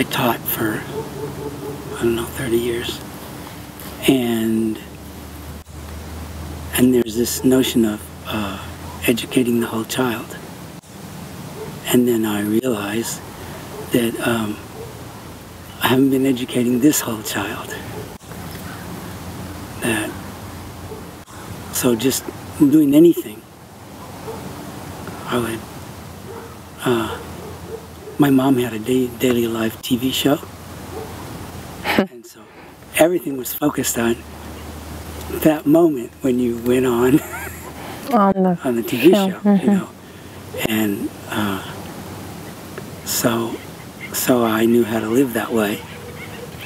I taught for, I don't know, 30 years. And there's this notion of educating the whole child. And then I realized that I haven't been educating this whole child. So just doing anything, I would, my mom had a daily life TV show, and so everything was focused on that moment when you went on on the TV show, you know, and so I knew how to live that way.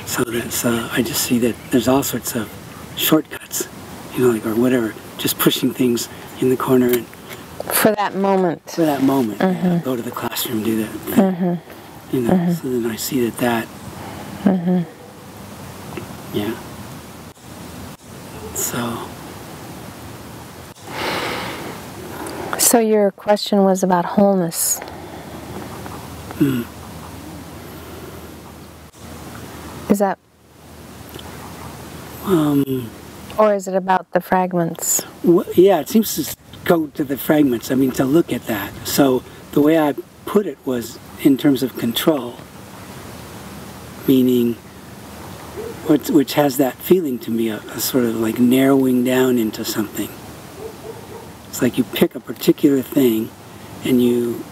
So I just see that there's all sorts of shortcuts, you know, like, or whatever, just pushing things in the corner and for that moment. For that moment, yeah, go to the classroom, do that thing, you know. So then I see that. Yeah. So your question was about wholeness. Is that? Or is it about the fragments? Well, yeah, it seems to go to the fragments. I mean, to look at that. So the way I put it was in terms of control, meaning which has that feeling to me, a sort of like narrowing down into something. It's like you pick a particular thing and you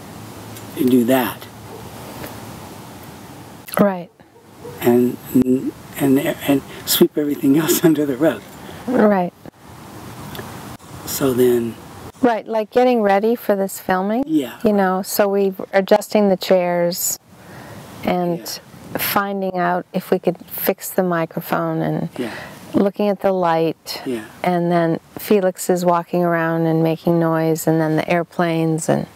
do that. Right. And sweep everything else under the rug. Right. So then... Right, like getting ready for this filming. Yeah. You know, so we're adjusting the chairs and finding out if we could fix the microphone and looking at the light. Yeah. And then Felix is walking around and making noise, and then the airplanes, and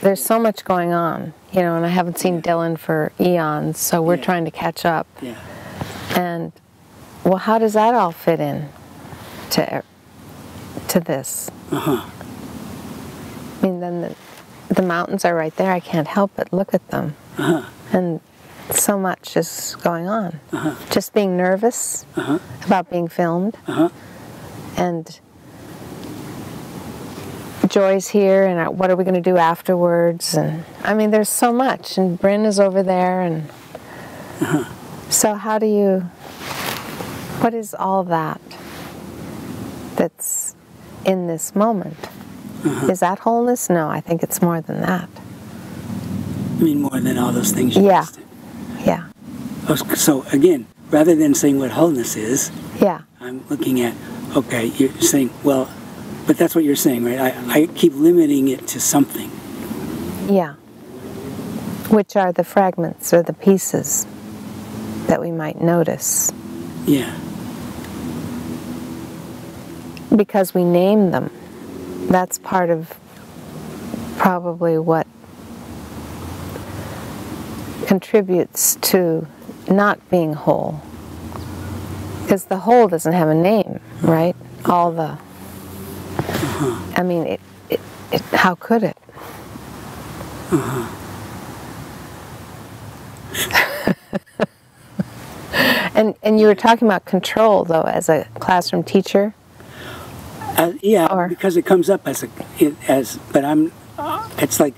there's so much going on, you know, and I haven't seen Dylan for eons, so we're trying to catch up. Yeah. And, well, how does that all fit in to this? I mean, then the mountains are right there. I can't help but look at them. And so much is going on. Just being nervous about being filmed. And Joy's here, and what are we going to do afterwards? And I mean, there's so much. And Bryn is over there, and so how do you? What is all that that's in this moment? Is that wholeness? No, I think it's more than that. I mean, more than all those things you listed. Yeah. Oh, so again, rather than saying what wholeness is, I'm looking at, okay, you're saying, well, but that's what you're saying, right? I keep limiting it to something. Yeah. Which are the fragments or the pieces that we might notice. Yeah. Because we name them. That's part of probably what contributes to not being whole. Because the whole doesn't have a name, right? All the... I mean, how could it? And you were talking about control, though, as a classroom teacher. Yeah, because it comes up it's like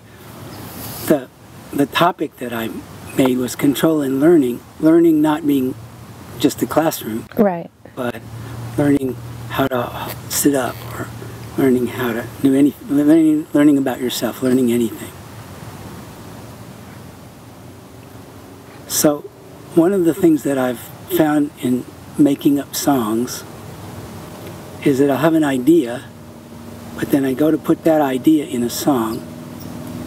the topic that I made was control and learning. Learning not being just the classroom, right? But learning how to sit up, or learning how to do anything, learning about yourself, learning anything. So one of the things that I've found in making up songs is that I'll have an idea, but then I go to put that idea in a song,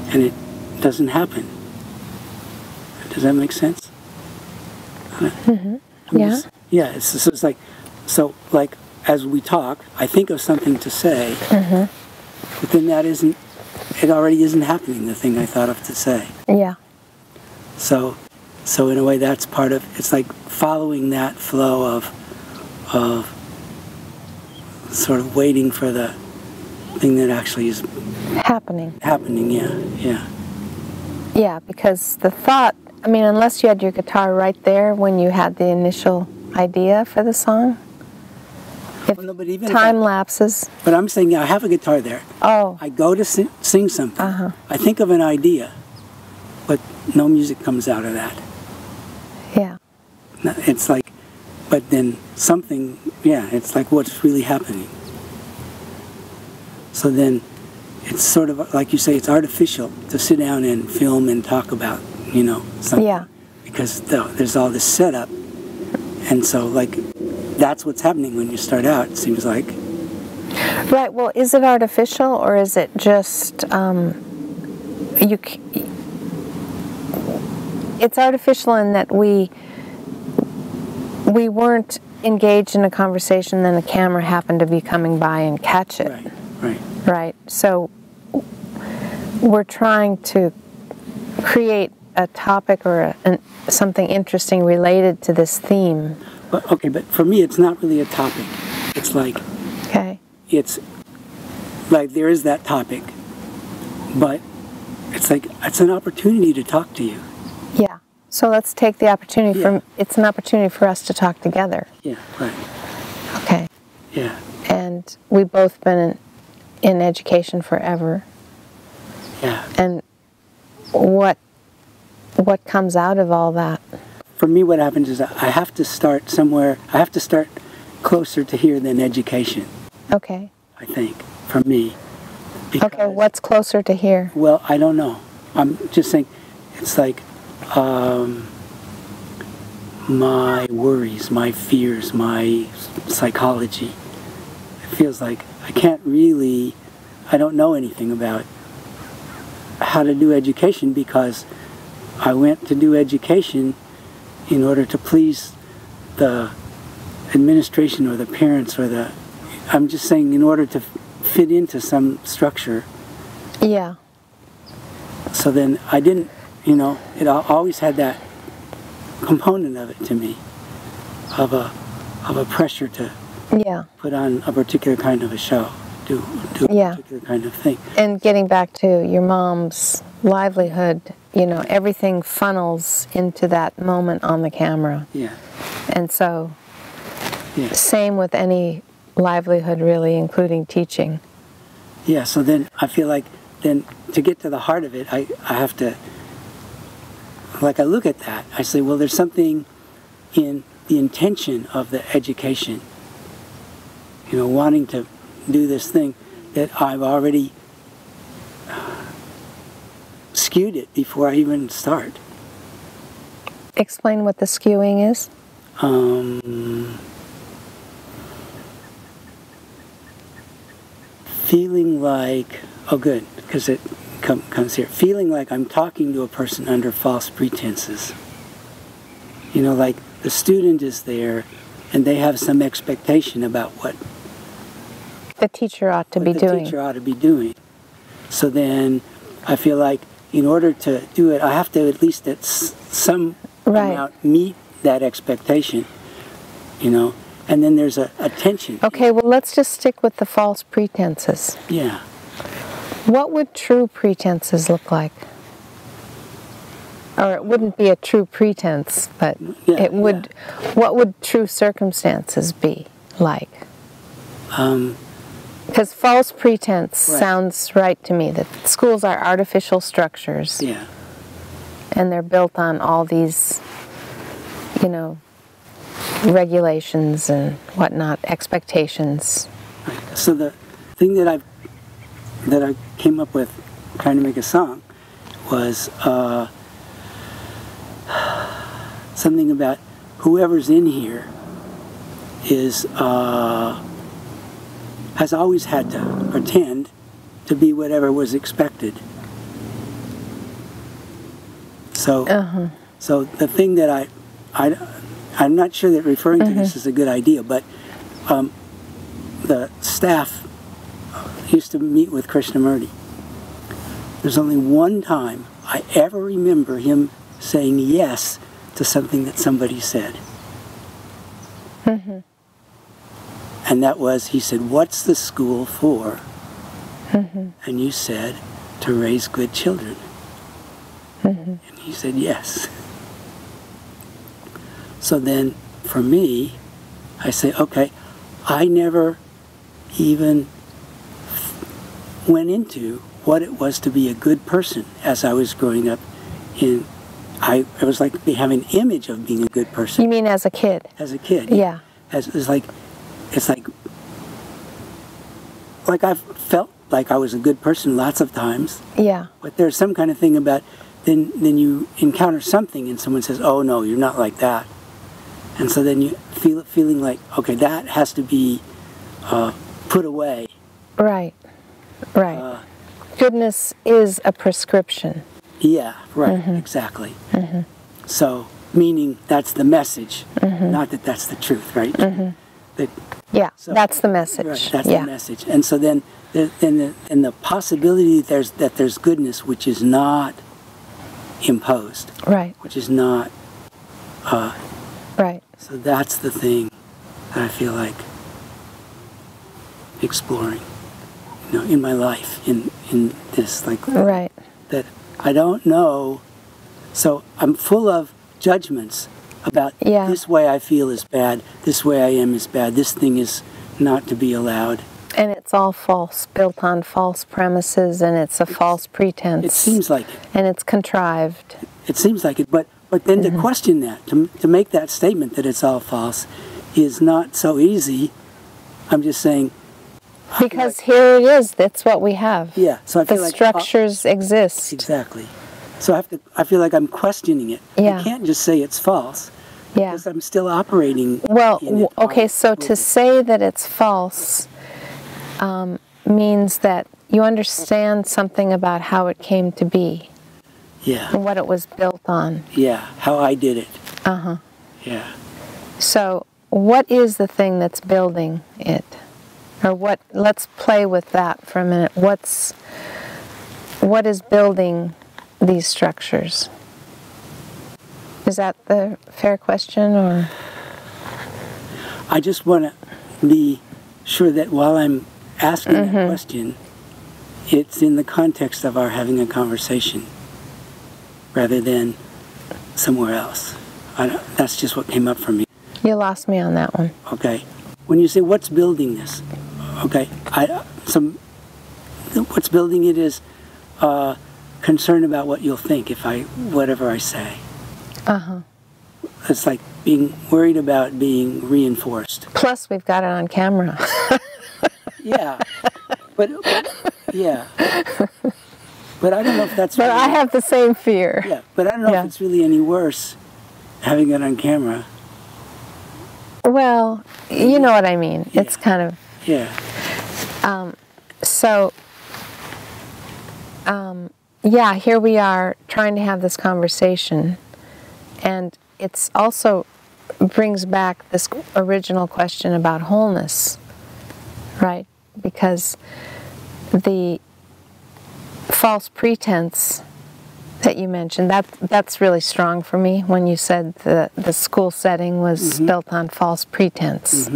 and it doesn't happen. Does that make sense? Yeah. Yeah. It's like, so like as we talk, I think of something to say, but then it already isn't happening. The thing I thought of to say. Yeah. So in a way, that's part of. It's like following that flow of sort of waiting for the thing that actually is happening. Yeah. Yeah, because the thought I mean, unless you had your guitar right there when you had the initial idea for the song. If Well, no, but even time lapses. But I'm saying I have a guitar there. Oh. I go to sing something. Uh-huh. I think of an idea, but no music comes out of that. Yeah. It's like, but then something, yeah, it's like what's really happening. So then it's sort of, like you say, it's artificial to sit down and film and talk about, something. Yeah. Because there's all this setup. And so, like, that's what's happening when you start out, it seems like. Right. Well, is it artificial or is it just it's artificial in that we weren't engaged in a conversation, then the camera happened to be coming by and catch it. Right. Right. So we're trying to create a topic or something interesting related to this theme. But, okay, but for me, it's not really a topic. It's like, okay, it's like there is that topic, but it's like it's an opportunity to talk to you. Yeah. So let's take the opportunity it's an opportunity for us to talk together. Yeah, right. Okay. Yeah. And we've both been in education forever. Yeah. And what comes out of all that? For me, what happens is I have to start somewhere. I have to start closer to here than education. Okay. I think, for me. Because, okay, what's closer to here? Well, I don't know. I'm just saying, it's like my worries, my fears, my psychology. It feels like I don't know anything about how to do education because I went to do education in order to please the administration or the parents or I'm just saying in order to fit into some structure. Yeah. So then I didn't, it always had that component of it to me, of a pressure to put on a particular kind of a show, do a particular kind of thing. And getting back to your mom's livelihood, everything funnels into that moment on the camera. Yeah. And so, same with any livelihood really, including teaching. Yeah, so then I feel like then to get to the heart of it, I have to, like I look at that, I say, well, there's something in the intention of the education, wanting to do this thing that I've already skewed it before I even start. Explain what the skewing is. Feeling like, good, because it comes here. Feeling like I'm talking to a person under false pretenses. Like the student is there and they have some expectation about what the teacher ought to be doing. So then I feel like in order to do it, I have to at least at some amount meet that expectation, and then there's a tension. Okay, well, let's just stick with the false pretenses. Yeah. What would true pretenses look like? Or it wouldn't be a true pretense, but it would. Yeah. What would true circumstances be like? Because false pretense sounds right to me, that schools are artificial structures. Yeah. And they're built on all these, regulations and whatnot, expectations. Right. So the thing that I came up with trying to make a song was something about whoever's in here has always had to pretend to be whatever was expected. So, so the thing that I'm not sure that referring to this is a good idea, but the staff used to meet with Krishnamurti. There's only one time I ever remember him saying yes to something that somebody said. And that was, he said, "What's the school for?" And you said, "To raise good children." And he said, "Yes." So then, for me, I say, okay, I never even went into what it was to be a good person as I was growing up. It was like having an image of being a good person. You mean as a kid? As a kid. Yeah. It's like I felt like I was a good person lots of times. Yeah. But there's some kind of thing about then you encounter something and someone says, "Oh no, you're not like that," and so then you feeling like, okay, that has to be put away. Right. Right. Goodness is a prescription. Yeah. Right. Exactly. So, meaning that's the message, not that that's the truth, right? Yeah, so, that's the message. Right, that's the message. And so then the possibility that there's goodness which is not imposed. Right. Which is not... right. So that's the thing that I feel like exploring, in my life, in this, like... Right. That I don't know... So I'm full of judgments about this way I feel is bad, this way I am is bad, this thing is not to be allowed. And it's all false, built on false premises, and it's a false pretense. It seems like it. And it's contrived. It seems like it, but then to question that, to make that statement that it's all false, is not so easy. I'm just saying... Because here it is, that's what we have. Yeah, so I feel the structures exist. Exactly. So I feel like I'm questioning it. Yeah. I can't just say it's false. Yeah. Because I'm still operating. Well, okay, so to say that it's false means that you understand something about how it came to be. Yeah. And what it was built on. Yeah, how I did it. Uh-huh. Yeah. So what is the thing that's building it? Or what? Let's play with that for a minute. What is building these structures? Is that the fair question, or? I just want to be sure that while I'm asking that question, it's in the context of our having a conversation rather than somewhere else. That's just what came up for me. You lost me on that one. Okay. When you say what's building this, okay, what's building it is concern about what you'll think whatever I say. Uh-huh. It's like being worried about being reinforced. Plus, we've got it on camera. Yeah, but yeah, but I don't know if that's. But really, I have the same fear. Yeah, but I don't know if it's really any worse having it on camera. Well, you know what I mean. Yeah. It's kind of... Yeah. Yeah, here we are trying to have this conversation. And it's also brings back this original question about wholeness, right? Because the false pretense that you mentioned, that's really strong for me when you said the school setting was built on false pretense.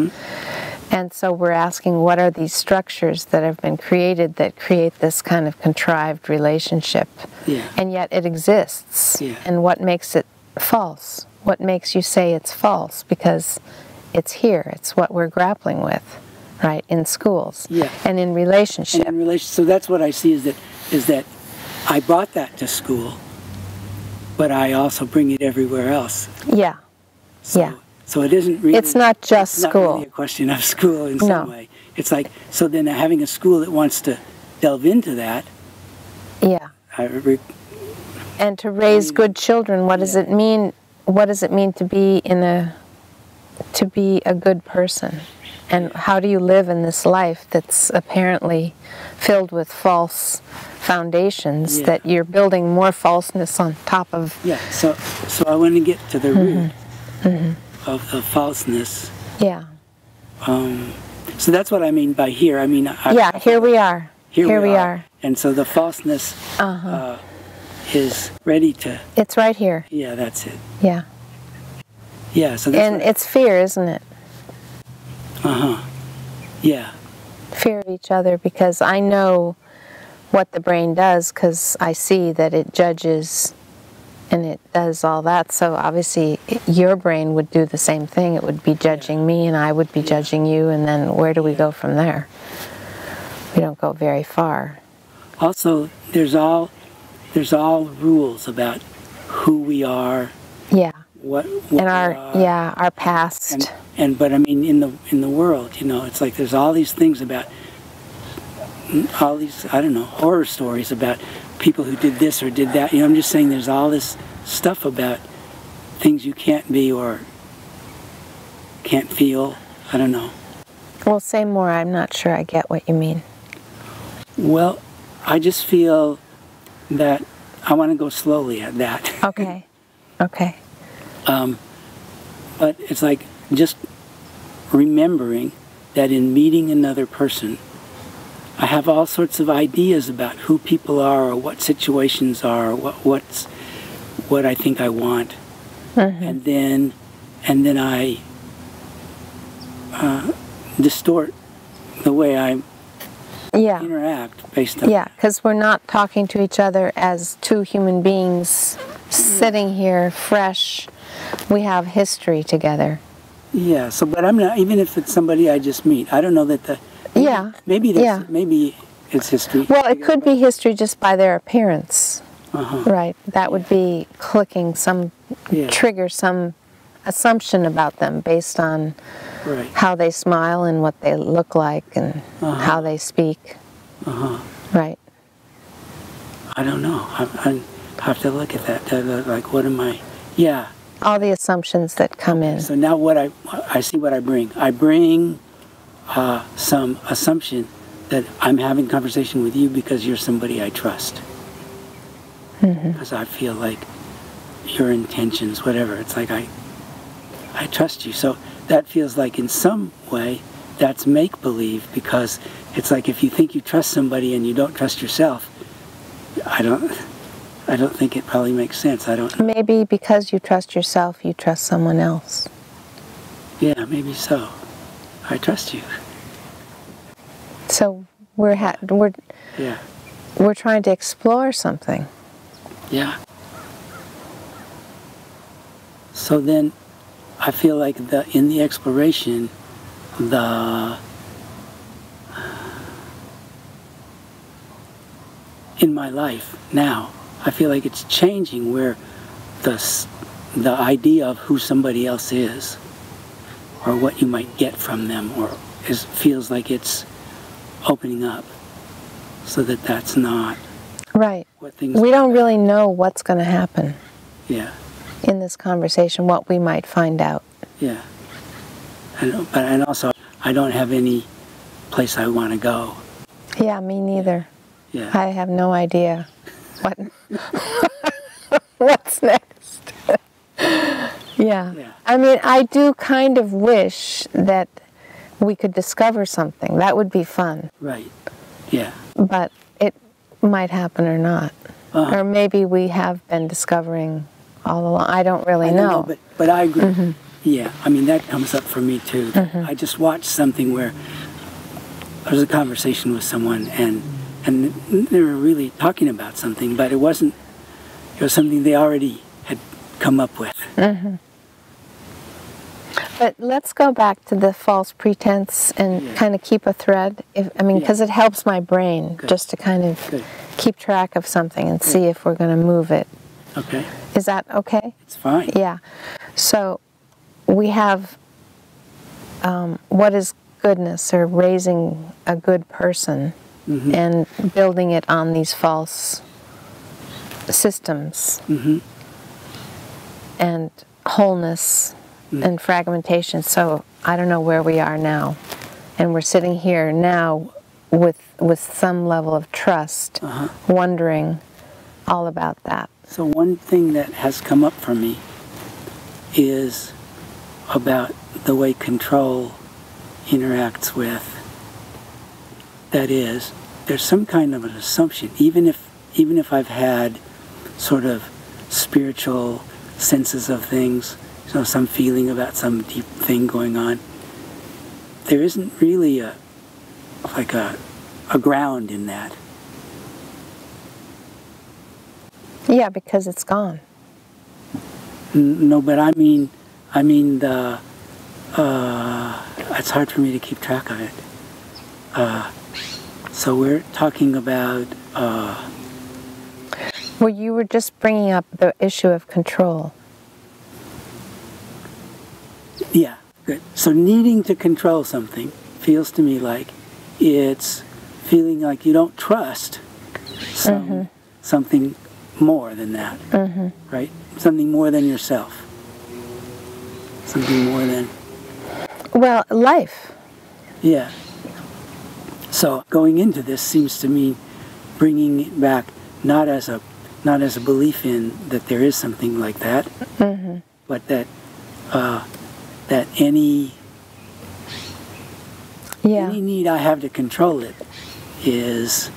And so we're asking, what are these structures that have been created that create this kind of contrived relationship? Yeah. And yet it exists. Yeah. And what makes it false? What makes you say it's false? Because it's here. It's what we're grappling with, right, in schools. Yeah. And in relationship. So that's what I see is that I brought that to school, but I also bring it everywhere else. Yeah. So it isn't really... It's not just school. It's not really a question of school in some way. It's like, so then having a school that wants to delve into that... Yeah. And to raise good children, what does it mean? What does it mean to be a good person? And how do you live in this life that's apparently filled with false foundations that you're building more falseness on top of? Yeah, so I want to get to the root of the falseness. Yeah. So that's what I mean by here. I mean... here we are. Here we are. And so the falseness is ready to... It's right here. Yeah, that's it. Yeah. Yeah, so that's... And it's fear, isn't it? Yeah. Fear of each other, because I know what the brain does, because I see that it judges and it does all that. So obviously your brain would do the same thing. It would be judging me, and I would be judging you, and then where do we go from there? We don't go very far. Also, there's all rules about who we are. Yeah. What and our past. But I mean, in the world, you know, it's like there's all these things about all these, I don't know, horror stories about people who did this or did that. You know, I'm just saying there's all this stuff about things you can't be or can't feel. I don't know. Well, say more. I'm not sure I get what you mean. Well, I just feel that I want to go slowly at that. Okay. Okay. But it's like just remembering that in meeting another person, I have all sorts of ideas about who people are or what situations are, or what I think I want, and then I distort the way I interact based on because we're not talking to each other as two human beings sitting here fresh. We have history together. Yeah. So, but I'm not. Even if it's somebody I just meet, I don't know that the. Maybe it's history. Well, it could be history just by their appearance. Right. That would be clicking trigger some assumption about them based on how they smile and what they look like and how they speak. Right. I don't know. I have to look at that. Like, what am I? Yeah. All the assumptions that come in. So now I see what I bring. I bring some assumption that I'm having conversation with you because you're somebody I trust. Because I feel like your intentions, whatever, it's like I trust you. So that feels like in some way that's make-believe, because it's like if you think you trust somebody and you don't trust yourself, I don't think it probably makes sense. I don't know. Maybe because you trust yourself, you trust someone else. Yeah, maybe so. I trust you. So we're trying to explore something. Yeah. So then I feel like in the exploration, in my life now, I feel like it's changing where the idea of who somebody else is or what you might get from them feels like it's opening up, so that's not right. what things we don't really know what's going to happen. Yeah. In this conversation, what we might find out. Yeah. And also, I don't have any place I want to go. Yeah, me neither. Yeah. I have no idea what's next. Yeah. I mean, I do kind of wish that we could discover something. That would be fun. Right. Yeah. But it might happen or not. Or maybe we have been discovering all along. I don't really know. But I agree. Yeah. I mean, that comes up for me too. I just watched something where there was a conversation with someone and they were really talking about something, but it was something they already had come up with. But let's go back to the false pretense and kind of keep a thread. Because it helps my brain just to kind of keep track of something and see if we're going to move it. Okay. Is that okay? It's fine. Yeah. So we have what is goodness, or raising a good person, and building it on these false systems, and wholeness and fragmentation. So I don't know where we are now, and we're sitting here now with some level of trust, wondering all about that. So one thing that has come up for me is about the way control interacts with. That is, there's some kind of an assumption, even if I've had sort of spiritual senses of things, some feeling about some deep thing going on, there isn't really a ground in that. Yeah, because it's gone. No, but I mean the. It's hard for me to keep track of it. So we're talking about. Well, you were just bringing up the issue of control. Yeah, good. So needing to control something feels to me like it's feeling like you don't trust something more than that, right? Something more than yourself. Something more than... Well, life. Yeah. So going into this seems to me bringing it back not as a belief in that there is something like that, but that any need I have to control it is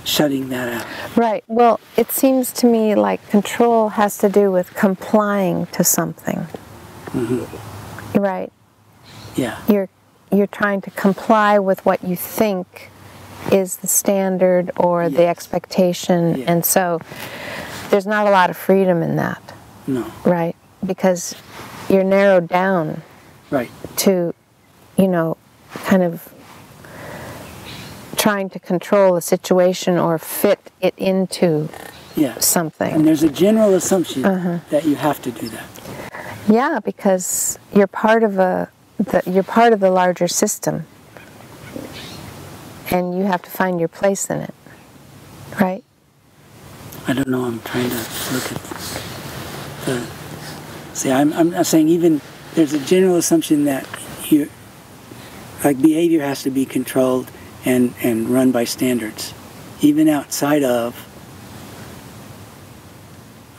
shutting that out. Right. Well, it seems to me like control has to do with complying to something. Right. Yeah. You're trying to comply with what you think is the standard or the expectation, and so there's not a lot of freedom in that. No. Right? Because you're narrowed down to, kind of trying to control a situation or fit it into something. And there's a general assumption that you have to do that. Yeah, because you're part of the larger system, and you have to find your place in it, right? I don't know. I'm trying to look at the. See, I'm saying even there's a general assumption that behavior has to be controlled and run by standards, even outside of.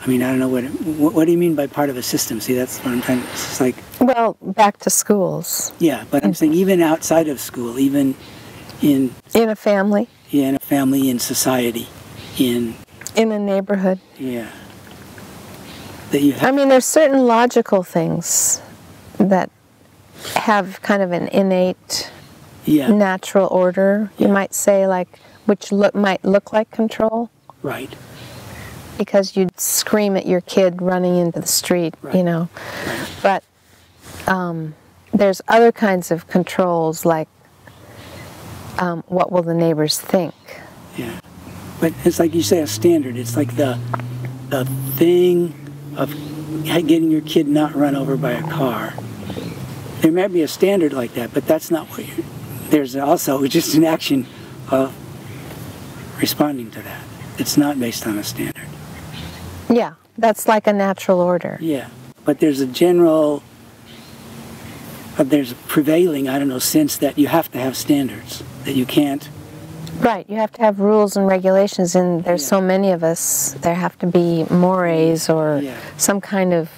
I mean, I don't know what do you mean by part of a system? See, that's what I'm trying to. It's like. Well, back to schools. Yeah, but I'm saying even outside of school, even in a family. Yeah, in a family, in society, in a neighborhood. Yeah. That you have. I mean, there's certain logical things that have kind of an innate, natural order. You might say, like, which might look like control. Right. Because you'd scream at your kid running into the street, Right. But there's other kinds of controls, like what will the neighbors think? Yeah. But it's like you say, a standard. It's like the thing of getting your kid not run over by a car. There might be a standard like that, but that's not what you're... There's also just an action of responding to that. It's not based on a standard. Yeah, that's like a natural order. Yeah, but there's a general... there's a prevailing, sense that you have to have standards, that you can't... Right, you have to have rules and regulations, and there's so many of us, there have to be mores or some kind of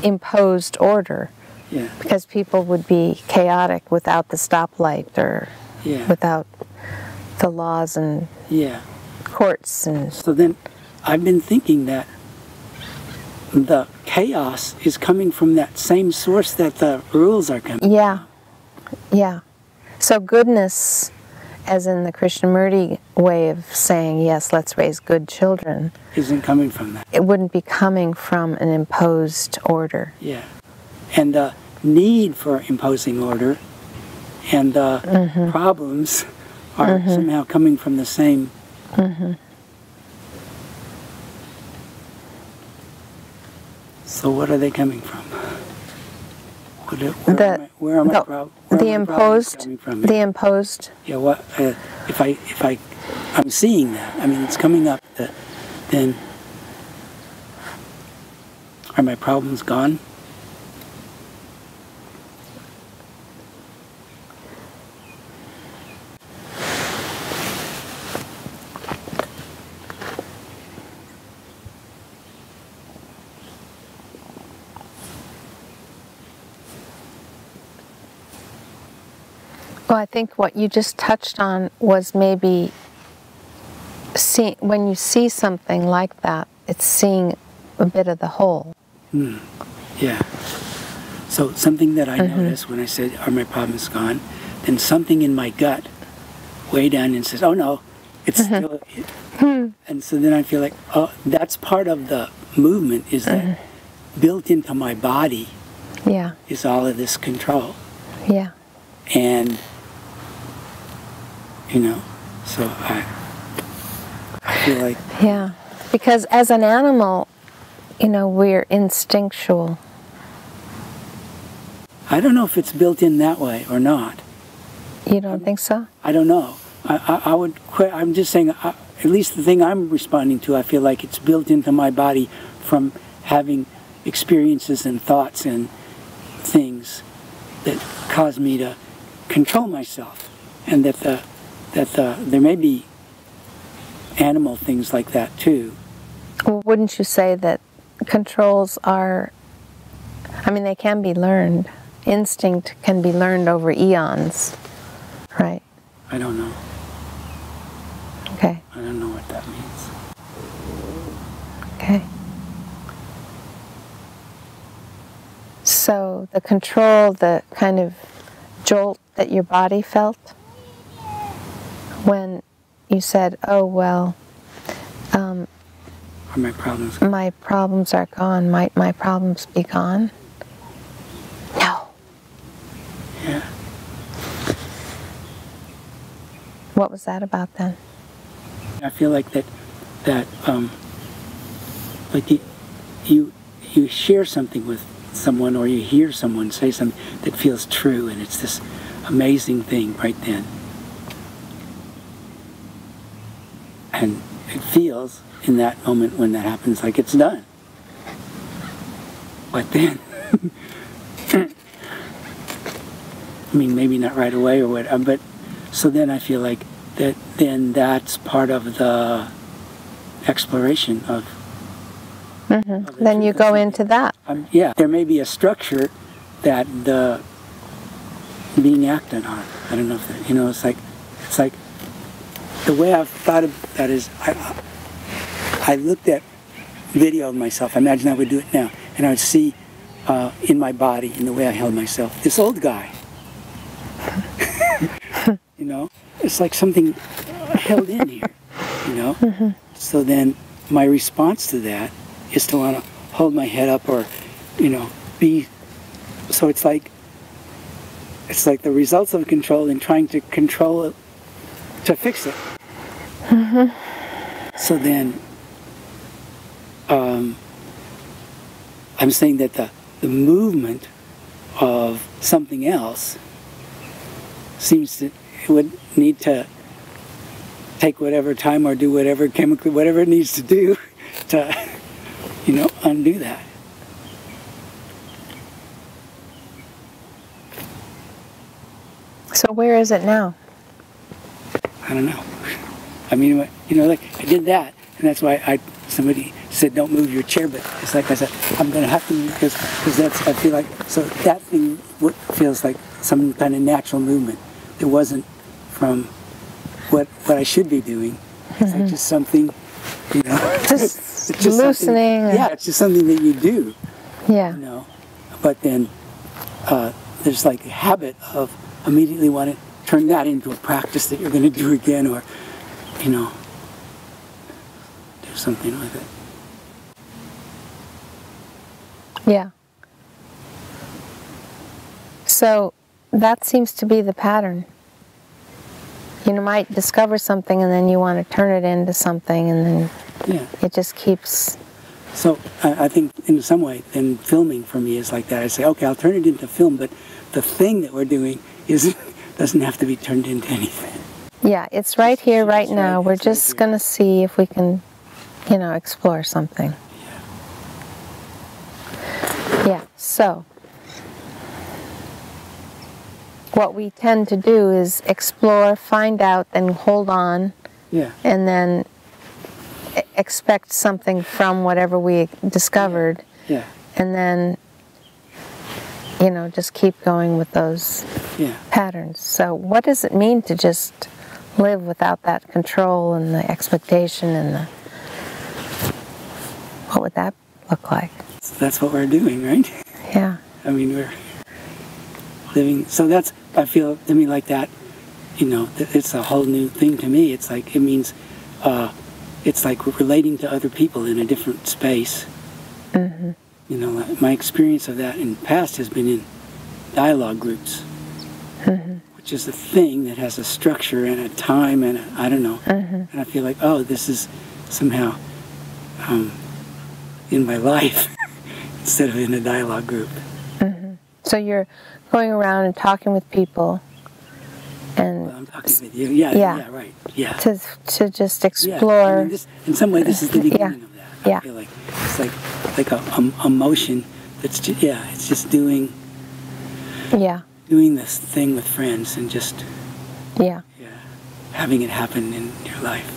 imposed order. Yeah. Because people would be chaotic without the stoplight or without the laws and courts. And so then I've been thinking that the chaos is coming from that same source that the rules are coming from. Yeah. So goodness, as in the Krishnamurti way of saying, yes, let's raise good children, isn't coming from that. It wouldn't be coming from an imposed order. Yeah. And the need for imposing order and the problems are somehow coming from the same. So what are they coming from? Where are my problems coming from? The imposed. Yeah. What if I'm seeing that? I mean, it's coming up. Then are my problems gone? Well, I think what you just touched on was maybe when you see something like that, it's seeing a bit of the whole. Yeah. So something that I noticed when I said, are my problems gone? Then something in my gut way down and says, oh no, it's still... And so then I feel like, oh, that's part of the movement, is that built into my body Yeah. is all of this control. Yeah. And, you know, so I feel like... Yeah. Because as an animal, you know, we're instinctual. I don't know if it's built in that way or not. You don't think so? I don't know. I would I'm just saying, at least the thing I'm responding to, I feel like it's built into my body from having experiences and thoughts and things that cause me to control myself. And that there may be animal things like that too. Well, wouldn't you say that controls are, I mean, they can be learned. Instinct can be learned over eons, right? I don't know. Okay. I don't know what that means. Okay. So the control, the kind of jolt that your body felt when you said, oh, well, Are my problems... my problems are gone. Might my problems be gone? No. Yeah. What was that about then? I feel like like you share something with someone, or you hear someone say something that feels true, and it's this amazing thing right then. And it feels in that moment when that happens like it's done. But then, I mean, maybe not right away or what, but so then I feel like then that's part of the exploration of... Mm-hmm. Then you go into that. Yeah, there may be a structure that being acted on. I don't know if that, you know, it's like the way I've thought of that is I looked at video of myself. I imagine I would do it now, and I would see in my body, in the way I held myself, this old guy. You know, it's like something held in here, you know? Mm-hmm. So then my response to that is to want to hold my head up, or, you know, be... So it's like the results of control and trying to control it, to fix it. Mm-hmm. So then I'm saying that the movement of something else seems to... It would need to take whatever time or do whatever chemically, whatever it needs to do to, you know, undo that. So where is it now? I don't know. I mean, you know, like I did that, and that's why somebody said don't move your chair, but it's like I said, I'm going to have to move because that's, I feel like, so that thing feels like some kind of natural movement. It wasn't from what I should be doing. It's like just something, you know. Just it's just loosening. Yeah, it's just something that you do. Yeah. You know. But then there's like a habit of immediately want to turn that into a practice that you're going to do again, or, you know, do something with it. Yeah. So that seems to be the pattern. You might discover something and then you want to turn it into something, and then it just keeps... So I think in some way, then filming for me is like that. I say, okay, I'll turn it into film, but the thing that we're doing doesn't have to be turned into anything. Yeah, it's right here, right now. We're just going to see if we can, you know, explore something. Yeah, so what we tend to do is explore, find out, then hold on, and then expect something from whatever we discovered, and then, you know, just keep going with those patterns. So what does it mean to just live without that control and the expectation and the... What would that look like? That's what we're doing, right? Yeah. I mean, we're living... So that's, I feel to me like that, you know, it's a whole new thing to me. It's like, it means, it's like we're relating to other people in a different space. Mm-hmm. You know, my experience of that in the past has been in dialogue groups, which is a thing that has a structure and a time and I don't know. And I feel like, oh, this is somehow in my life instead of in a dialogue group. So you're going around and talking with people, and well, I'm talking with you. Yeah, right. Yeah. To just explore. I mean, in some way, this is the beginning of that. I feel like it's like a motion that's just, it's just doing this thing with friends and just having it happen in your life.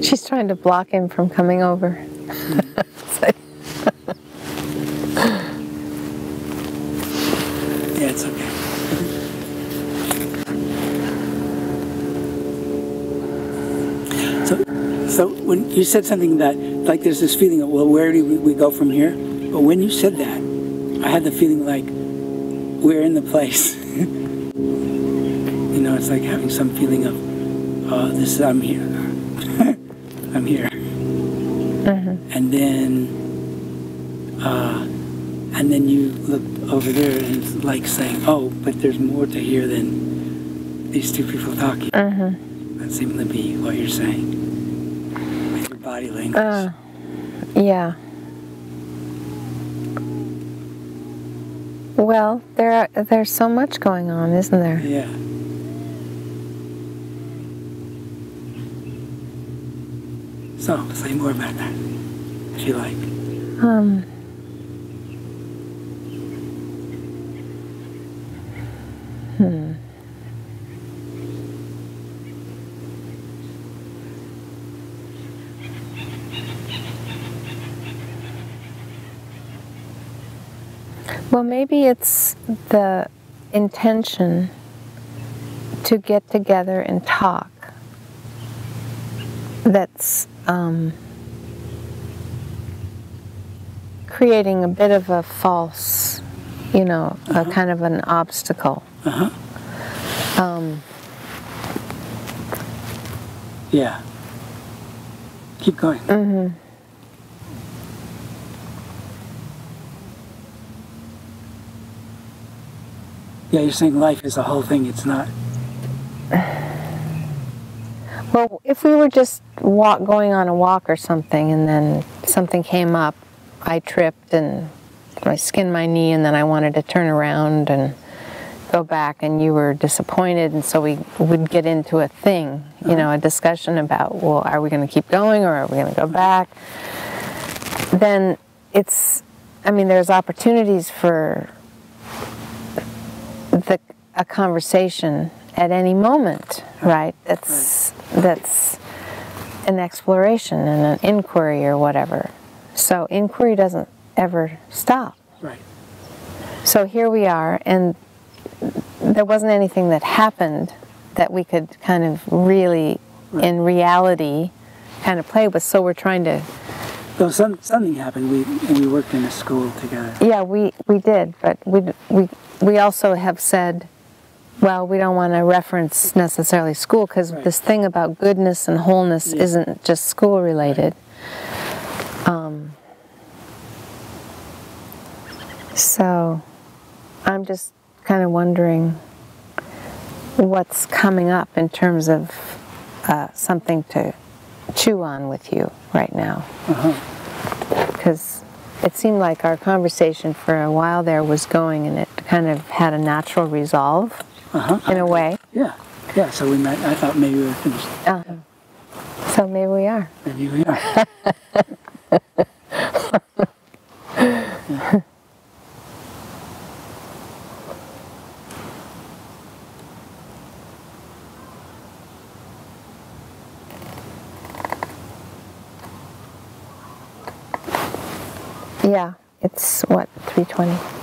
She's trying to block him from coming over. Yeah, it's okay. So when you said something that, like there's this feeling of, well, where do we go from here? But when you said that, I had the feeling like we're in the place. You know, it's like having some feeling of, I'm here. I'm here. And then you look over there and it's like saying, oh, but there's more to hear than these two people talking. That seemed to be what you're saying with your body language. Yeah. Well, there's so much going on, isn't there? Yeah. So, say more about that, if you like. Well, maybe it's the intention to get together and talk that's creating a bit of a false, a kind of an obstacle. Yeah. Keep going. Yeah, you're saying life is a whole thing, it's not. Well, if we were just going on a walk or something and then something came up, I tripped and I skinned my knee and then I wanted to turn around and go back and you were disappointed and so we would get into a thing, a discussion about, well, are we going to keep going or are we going to go back? Then there's opportunities for a conversation at any moment, right? That's an exploration and an inquiry or whatever. So inquiry doesn't ever stop. Right. So here we are, and there wasn't anything that happened that we could kind of really, in reality, kind of play with. So we're trying to. Well, something happened. We worked in a school together. Yeah, we did, but we also have said, well, we don't want to reference necessarily school because this thing about goodness and wholeness isn't just school related. So I'm just kind of wondering what's coming up in terms of something to chew on with you right now. Because because it seemed like our conversation for a while there was going, and it kind of had a natural resolve in a way. Yeah, yeah. So we might. I thought maybe we were finished. So maybe we are. Maybe we are. Yeah. Yeah, it's what, 3:20?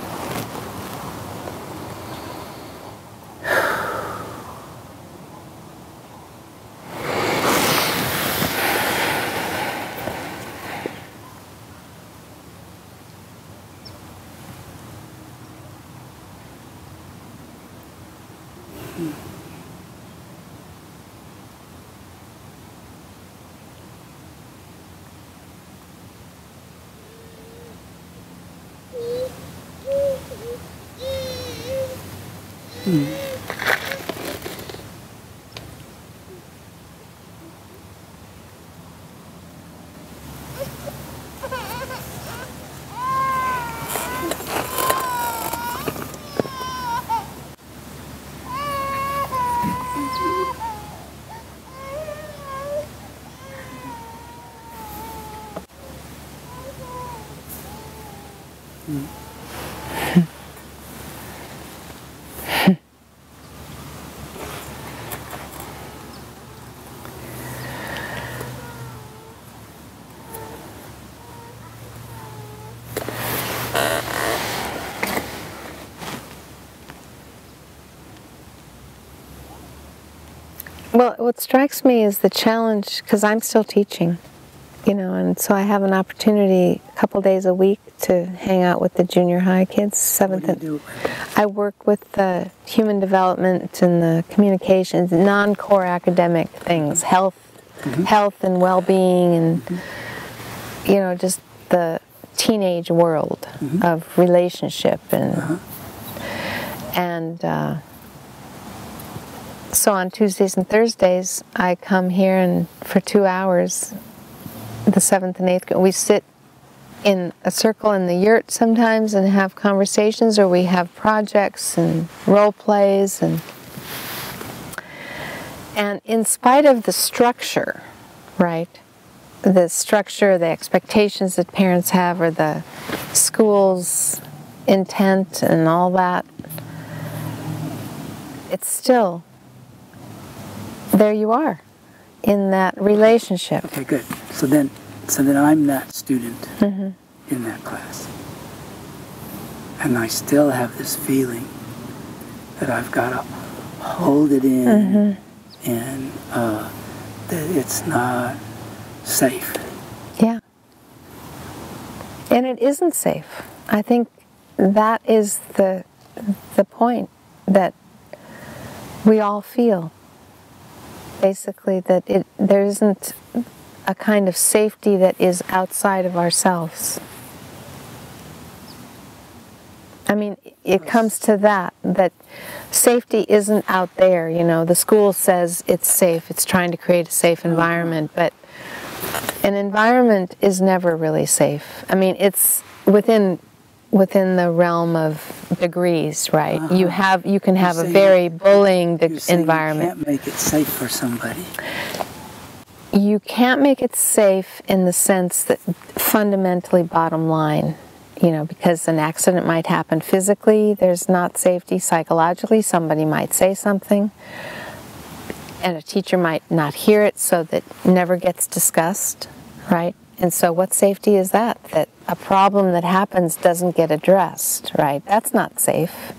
Well, what strikes me is the challenge, because I'm still teaching, you know, and so I have an opportunity a couple days a week to hang out with the junior high kids, 7th and I work with the human development and the communications, non-core academic things, health and well-being, and you know, just the teenage world of relationship and so on Tuesdays and Thursdays, I come here and for 2 hours, the 7th and 8th, we sit in a circle in the yurt sometimes and have conversations, or we have projects and role plays, and in spite of the structure, right? The structure, the expectations that parents have, or the school's intent and all that, it's still, there you are in that relationship. Okay, good. So then I'm that student in that class. And I still have this feeling that I've got to hold it in and that it's not safe. Yeah. And it isn't safe. I think that is the point that we all feel. Basically, that there isn't a kind of safety that is outside of ourselves. I mean, it comes to that safety isn't out there, you know. The school says it's safe, it's trying to create a safe environment, but an environment is never really safe. I mean, it's within the realm of degrees, right? You can have a very bullying environment. You can't make it safe for somebody. You can't make it safe in the sense that fundamentally, bottom line, you know, because an accident might happen physically, there's not safety. Psychologically, somebody might say something, and a teacher might not hear it, so that never gets discussed, right? And so what safety is that? That a problem that happens doesn't get addressed, right? That's not safe.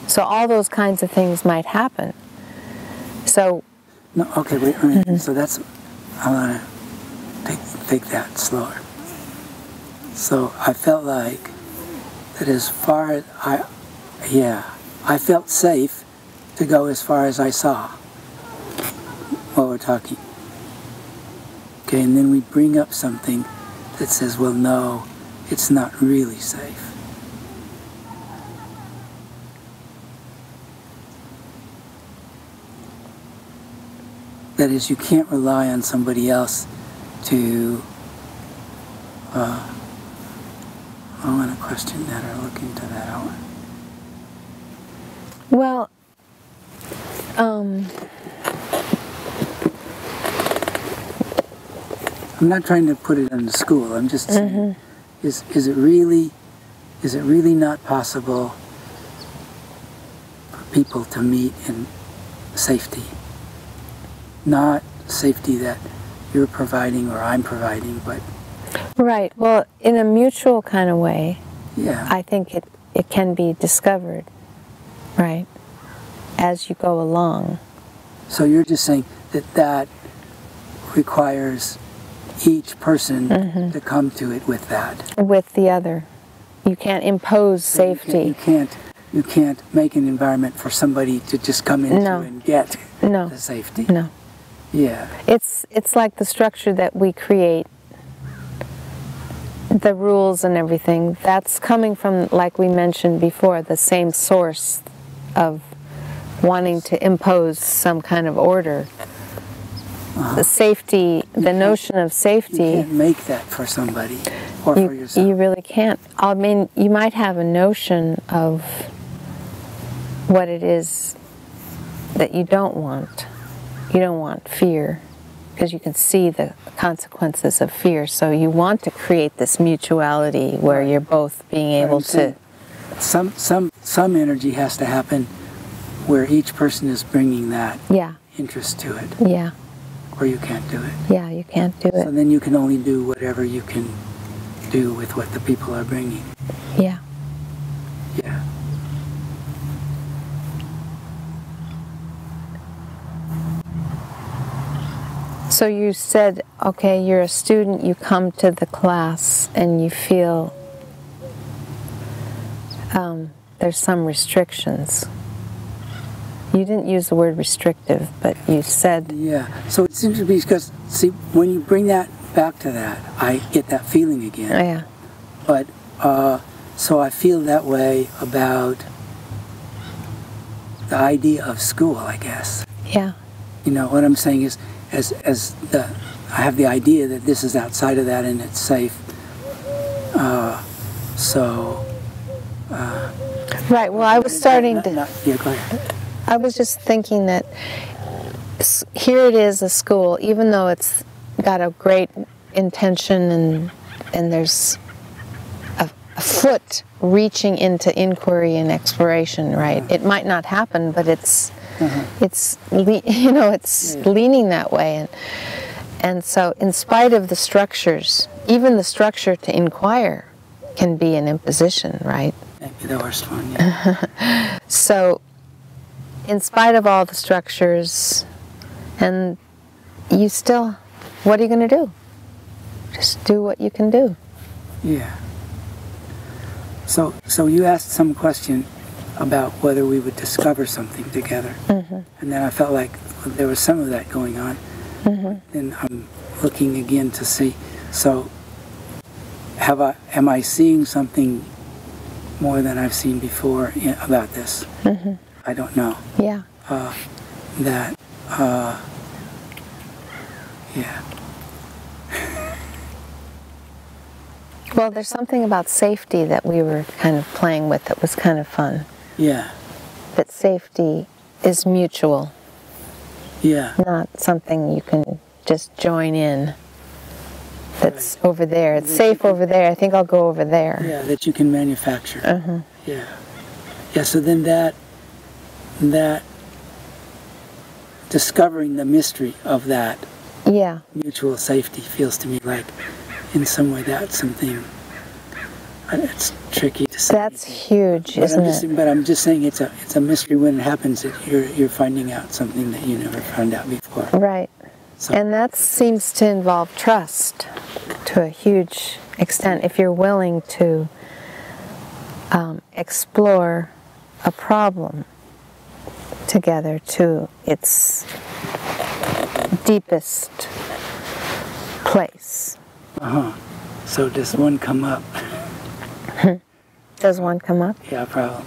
So all those kinds of things might happen. So... No, okay, wait, so that's... I want to take that slower. So I felt like that as far as I felt safe to go as far as I saw while we're talking. Okay, and then we bring up something that says, well, no, it's not really safe. That is, you can't rely on somebody else to I want to question that or look into that out. Well, I'm not trying to put it in the school. I'm just saying, is it really not possible for people to meet in safety? Not safety that you're providing or I'm providing, but right. Well, in a mutual kind of way, yeah. I think it can be discovered, right, as you go along. So you're just saying that requires each person to come to it with that. With the other. You can't impose safety. You can't make an environment for somebody to just come into No. and get No. the safety. No. Yeah. It's like the structure that we create, the rules and everything, that's coming from, like we mentioned before, the same source of wanting to impose some kind of order. The safety, the notion of safety. You can't make that for somebody or for yourself. You really can't. I mean, you might have a notion of what it is that you don't want. You don't want fear, because you can see the consequences of fear. So you want to create this mutuality where you're both being able to. Some energy has to happen where each person is bringing that Yeah. interest to it, Yeah. or you can't do it. Yeah. You can't do So it. then you can only do whatever you can do with what the people are bringing. Yeah. Yeah. So you said, okay, you're a student, you come to the class and you feel there's some restrictions. You didn't use the word restrictive, but you said... Yeah. So it's interesting because, see, when you bring that back to that, I get that feeling again. Yeah. But, so I feel that way about the idea of school, I guess. Yeah. You know, what I'm saying is, I have the idea that this is outside of that and it's safe. Right, well, I was starting to... Yeah, go ahead. I was just thinking that here it is, a school, even though it's got a great intention and there's a foot reaching into inquiry and exploration, right? It might not happen, but it's leaning that way. And so in spite of the structures, even the structure to inquire can be an imposition, right? Maybe the worst one, yeah. So in spite of all the structures, and you still, what are you going to do? Just do what you can do. Yeah. So you asked some question about whether we would discover something together. And then I felt like there was some of that going on. And I'm looking again to see, so am I seeing something more than I've seen before about this? I don't know. Yeah. Yeah. Well, there's something about safety that we were kind of playing with that was kind of fun. Yeah. That safety is mutual. Yeah. Not something you can just join in. That's over there. It's safe over there. I think I'll go over there. Yeah, that you can manufacture. Yeah. Yeah, so then that discovering the mystery of that mutual safety feels to me like in some way that's something, it's tricky to say. That's huge, isn't it? But I'm just saying it's a mystery when it happens that you're finding out something that you never found out before. Right. So, and that seems to involve trust to a huge extent. If you're willing to explore a problem together to its deepest place. So does one come up? Does one come up? Yeah, probably.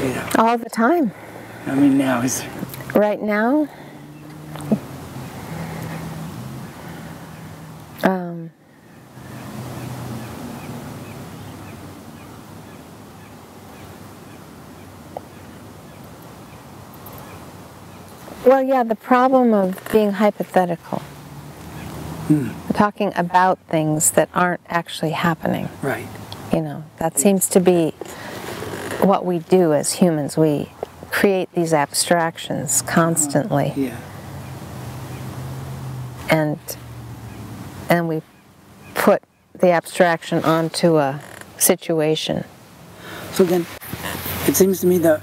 Yeah. All the time. I mean, now is... Right now? Well, yeah, the problem of being hypothetical. Talking about things that aren't actually happening. Right. You know, that seems to be what we do as humans. We create these abstractions constantly. Yeah. And we put the abstraction onto a situation. So then, it seems to me that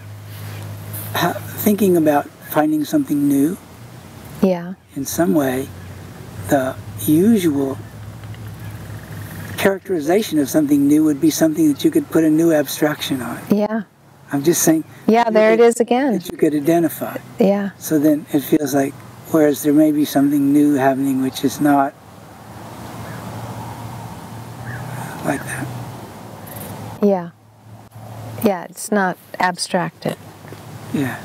thinking about finding something new, Yeah. in some way, the usual characterization of something new would be something that you could put a new abstraction on. Yeah. I'm just saying. Yeah, there it is again. That you could identify. Yeah. So then it feels like, whereas there may be something new happening which is not like that. Yeah. Yeah, it's not abstracted. Yeah.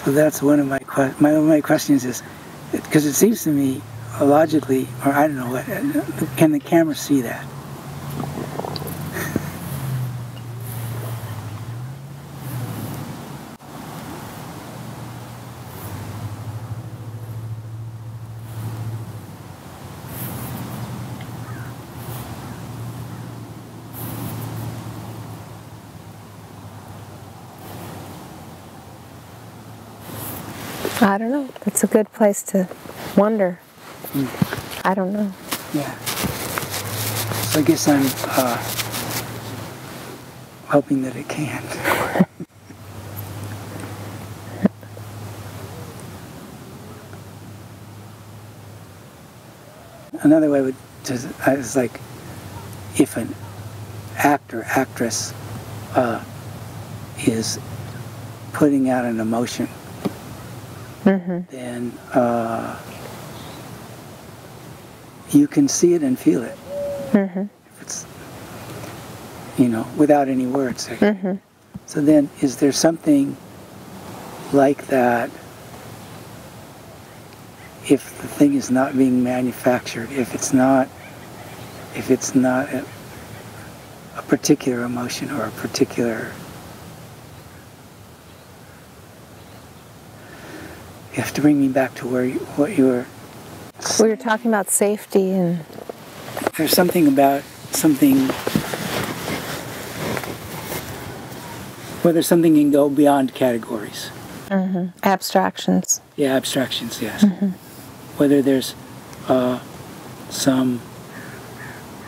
So that's one of my questions is, because it seems to me logically, or I don't know, can the camera see that? I don't know. It's a good place to wonder. I don't know. Yeah. So I guess I'm hoping that it can. Another way is like, if an actor, actress is putting out an emotion, then you can see it and feel it. If it's, without any words. So then, is there something like that if the thing is not being manufactured, if it's not a particular emotion or a particular... You have to bring me back to what you were... We were talking about safety and... There's something about something... Whether something can go beyond categories. Abstractions. Yeah, abstractions, yes. Whether there's some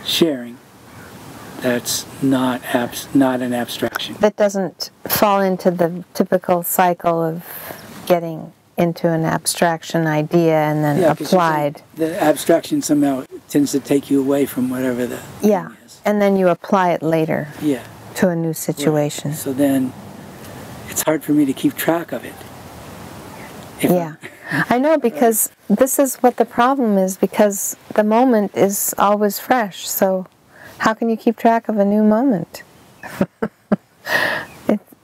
sharing that's not an abstraction. That doesn't fall into the typical cycle of getting into an abstraction idea and then applied. The abstraction somehow tends to take you away from whatever the thing is. And then you apply it later Yeah. to a new situation. Right. So then it's hard for me to keep track of it. I know, because this is what the problem is, because the moment is always fresh. So how can you keep track of a new moment?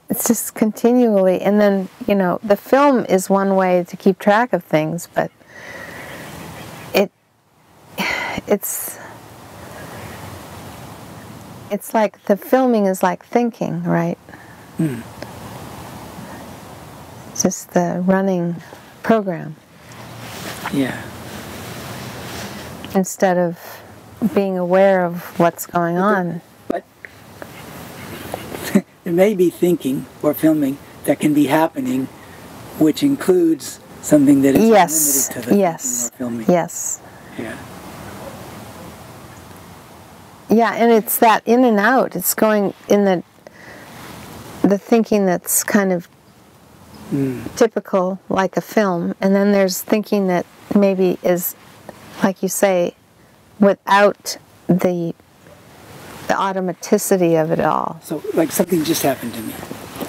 It's just continually, and then, the film is one way to keep track of things, but it's like the filming is like thinking, right? It's just the running program. Yeah. Instead of being aware of what's going on. But there may be thinking or filming that can be happening, which includes something that is limited to the thinking or filming. Yes. Yeah. Yeah, and it's that in and out. It's going in the thinking that's kind of typical, like a film, and then there's thinking that maybe is, like you say, without the automaticity of it all. So, like, something just happened to me,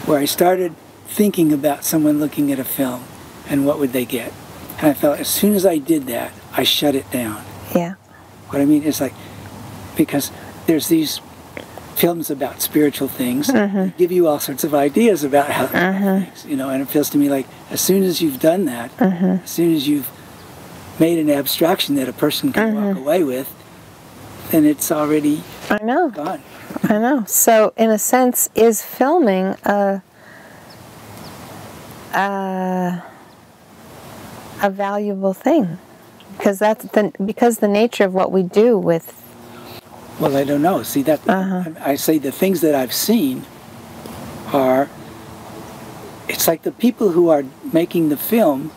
where I started thinking about someone looking at a film and what would they get. And I felt as soon as I did that, I shut it down. Yeah. What I mean is, like, because there's these films about spiritual things that give you all sorts of ideas about how things, and it feels to me like as soon as you've done that, as soon as you've made an abstraction that a person can walk away with, then it's already gone. I know. So, in a sense, is filming a valuable thing? Because because the nature of what we do with. Well, I don't know. See that I say the things that I've seen are. It's like the people who are making the film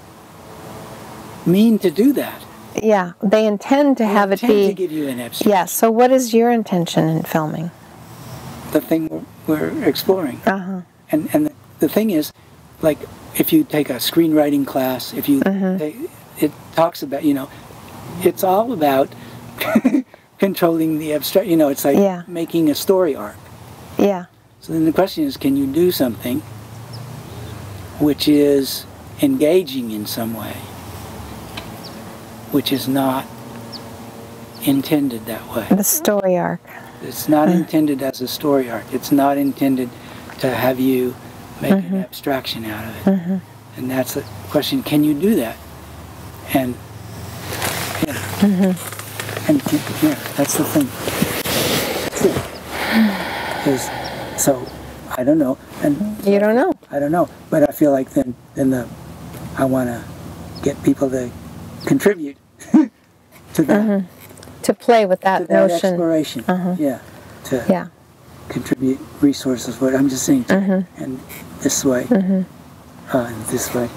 mean to do that. Yeah, they intend to have it be. Intend to give you an abstraction. Yeah. So, what is your intention in filming? The thing we're exploring. And the thing is, like, if you take a screenwriting class, if you it talks about, it's all about controlling the abstract. It's like making a story arc. Yeah. So then the question is, can you do something which is engaging in some way, which is not intended that way? The story arc. It's not intended as a story arc. It's not intended to have you make an abstraction out of it. And that's the question, can you do that? And that's the thing. So I don't know. And you don't know. I don't know. But I feel like then I want to get people to contribute to that. To play with that to that notion. Exploration. To contribute resources. What I'm just saying. And this way. This way.